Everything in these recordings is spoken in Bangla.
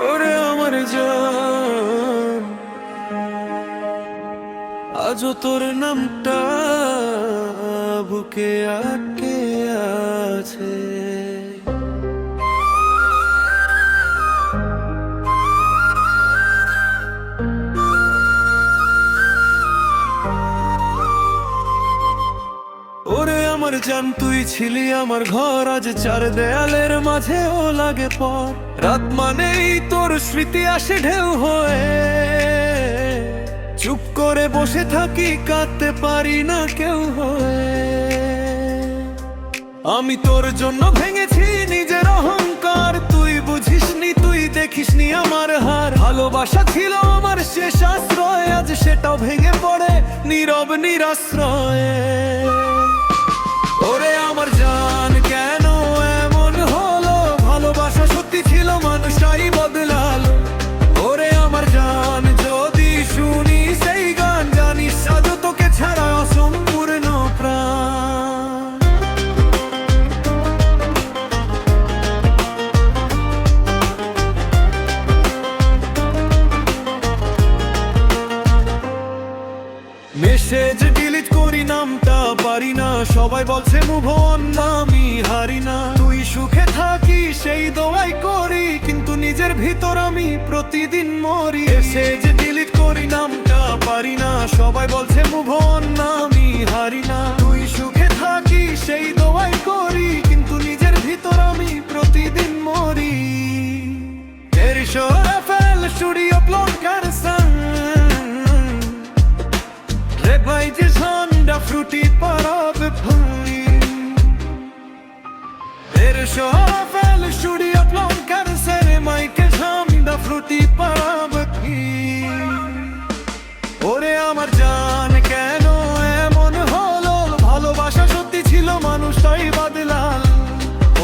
ওরে আমার জান, আজও তোর নামটা বুকে আটকে আছে। ওরে আমার জান, তুই ছিলি আমার ঘর, আজ চার দেয়ালের মাঝেও লাগে পর। রাত মানেই তোর স্মৃতি আসে ঢেউ হয়ে, চুপ করে বসে থাকি, কাঁদতে পারি না কেউ হয়ে। আমি তোর জন্য ভেঙেছি নিজের অহংকার, তুই বুঝিসনি, তুই দেখিসনি আমার হার। ভালোবাসা ছিল আমার শেষ আশ্রয়, আজ সেটাও ভেঙে পড়ে নীরব নিরাশ্রয়ে। ওরে আমার জান, কেন এমন হলো? ভালোবাসা সত্যি ছিল, মানুষটাই বদলালো। ওরে আমার জান, যদি শুনি সেই গান, জানিস আজ তোকে ছাড়া অসম্পূর্ণ প্রাণ। মেসেজ ডিলিট করি, নামটা পারি না, সবাই বলছে মুভ অন, আমি হারি না। তুই সুখে থাকি সেই দোয়াই করি, কিন্তু নিজের ভিতর আমি প্রতিদিন মরি। মেসেজ ডিলিট করি, নামটা পারি না, সবাই বলছে মুভ অন, আমি হারি না। তুই সুখে থাকি সেই দোয়াই করি, কিন্তু নিজের ভিতর আমি প্রতিদিন মরি। FL Studio Plonkarsan, Regbaites Honda Frutti Parabe Puni. FL Studio Plonkarsan, Regbaites Honda Frutti Parabe Puni. ওরে আমার জান, কেন এমন হলো? ভালোবাসা সত্যি ছিল, মানুষটাই বদলাল।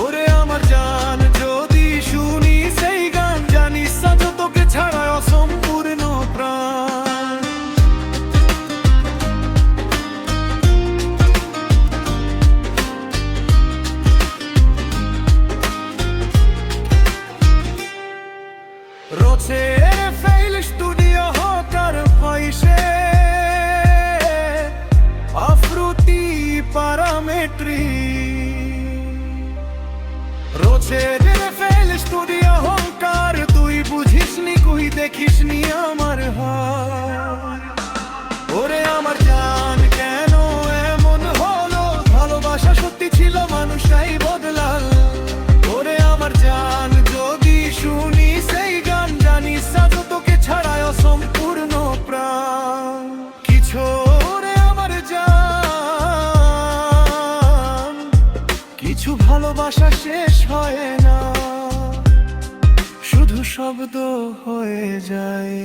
ওরে আমার জান, যদি শুনি সেই গান, জানিস আজ তোকে ছাড়া অসম্পূর্ণ প্রাণ। FL Studio Hocar Paise Frutti Parametri. FL Studio Hocar, তুই বুঝিসনি, কুই দেখিসনি আমার হার। ওরে আমার জান, কেন এমন হলো? ভালোবাসা সত্যি ছিল, মানুষটাই বদলাল। ওরে আমার জান, যদি শুনি সেই গান, জানিস আজ তোকে ছাড়া অসম্পূর্ণ প্রাণ। কিছু রে আমার জান, কিছু ভালোবাসা শেষ হয় না, শুধু শব্দ হয়ে যায়।